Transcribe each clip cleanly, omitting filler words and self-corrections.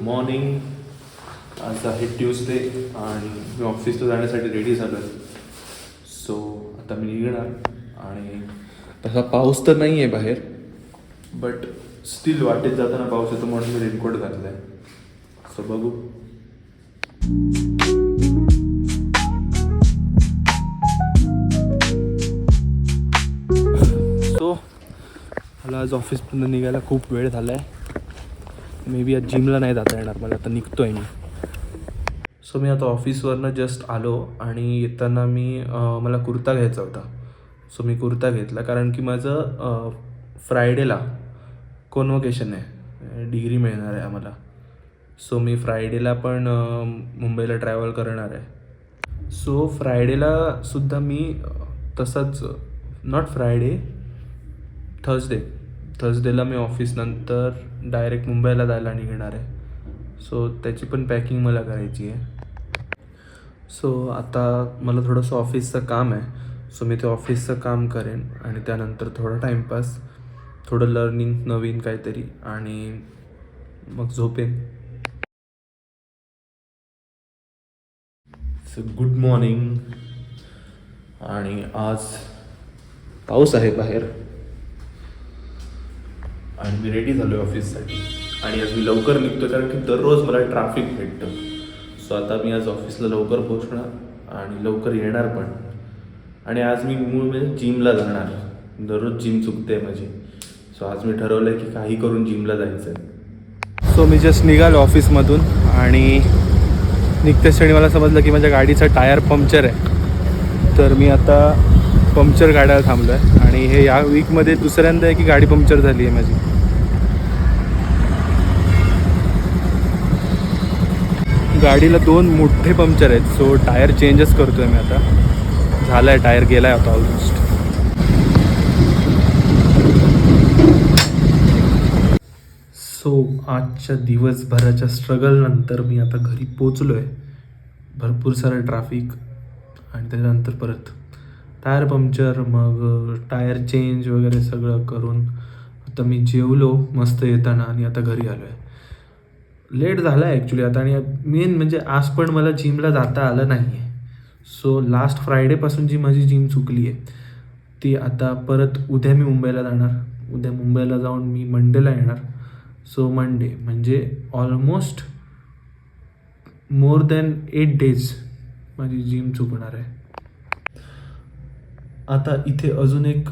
Morning. आज आहे Tuesday आणि मी ऑफिसला जाण्यासाठी रेडी झालो आहे. सो आता मी निघणार आणि तसा पाऊस तर नाही आहे बाहेर, बट स्टील वाटेत जाताना पाऊस येतो म्हणून मी रेनकोट घातला आहे. सो बघू. सो मला आज ऑफिसपर्यंत निघायला खूप वेळ झाला आहे. मे बी आज जिमला नाही जाता येणार मला, आता निघतो आहे मी. सो मी आता ऑफिसवरनं जस्ट आलो आणि येताना मला कुर्ता घ्यायचा होता. सो मी कुर्ता घेतला कारण की माझं फ्रायडेला कॉन्व्होकेशन आहे, डिग्री मिळणार आहे आम्हाला. सो मी फ्रायडेला पण मुंबईला ट्रॅव्हल करणार आहे. सो फ्रायडेला सुद्धा मी तसंच नॉट फ्रायडे, थर्सडेला मी ऑफिसनंतर डायरेक्ट मुंबईला जायला निघणार आहे. सो त्याची पण पॅकिंग मला करायची आहे. सो आता मला थोडंसं ऑफिसचं काम आहे. सो मी ते ऑफिसचं काम करेन आणि त्यानंतर थोडा टाईमपास, थोडं लर्निंग नवीन काहीतरी आणि मग झोपेन. So good morning. आणि आज पाऊस आहे बाहेर आणि मी रेडी झालो आहे ऑफिससाठी. आणि आज मी लवकर निघतो कारण की दररोज मला ट्रॅफिक भेटतं. सो आता मी आज ऑफिसला लवकर पोहोचणार आणि लवकर येणार पण. आणि आज मी म्हणजे जिमला जाणार. दररोज जिम चुकते माझी. सो आज मी ठरवलं आहे की काही करून जिमला जायचं आहे. सो मी जस्ट निघालो ऑफिसमधून आणि निघतेच क्षणी मला समजलं की माझ्या गाडीचं टायर पंक्चर आहे. तर मी आता पंक्चर गाड्याला थांबलो आहे आणि हे या वीकमध्ये दुसऱ्यांदा आहे की गाडी पंक्चर झाली आहे माझी. गाडीला 2 मोठे पंक्चर आहेत. सो टायर चेंजच करतो आहे मी आता. झाला आहे, टायर गेला आहे आता ऑलमोस्ट. सो आजच्या दिवसभराच्या स्ट्रगलनंतर मी आता घरी पोचलो आहे. भरपूर सारं ट्रॅफिक आणि त्याच्यानंतर परत टायर पंक्चर, मग टायर चेंज वगैरे सगळं करून आता मी जेवलो मस्त येताना आणि आता घरी आलो आहे. लेट झाला आहे ॲक्च्युली आता. आणि मेन म्हणजे आज पण मला जिमला जाता आलं नाही आहे. सो लास्ट फ्रायडेपासून जी माझी जिम चुकली आहे ती आता परत उद्या मी मुंबईला जाणार. उद्या मुंबईला जाऊन मी मंडेला येणार. सो मंडे म्हणजे ऑलमोस्ट मोर दॅन 8 डेज माझी जिम चुकणार आहे. आता इथे अजून एक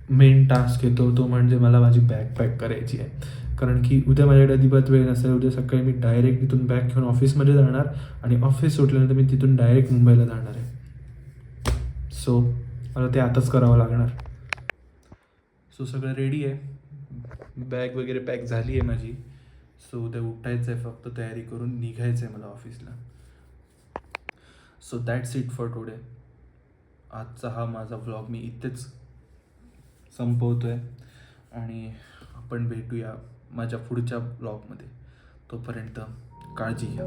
मेन टास्क येतो, तो म्हणजे मला माझी बॅग पॅक करायची आहे. कारण की उद्या माझ्याकडे अजिबात वेळ नसेल. उद्या सकाळी मी डायरेक्ट तिथून बॅग घेऊन ऑफिसमध्ये जाणार आणि ऑफिस सुटल्यानंतर मी तिथून डायरेक्ट मुंबईला जाणार आहे. सो मला ते आताच करावं लागणार. सो सगळं रेडी आहे, बॅग वगैरे पॅक झाली आहे माझी. सो उद्या उठायचं आहे, फक्त तयारी करून निघायचं आहे मला ऑफिसला. So that's it for today. आजचा हा माझा व्लॉग मी इथेच संपवतो आहे आणि आपण भेटूया माझ्या पुढच्या व्लॉगमध्ये. तोपर्यंत काळजी घ्या.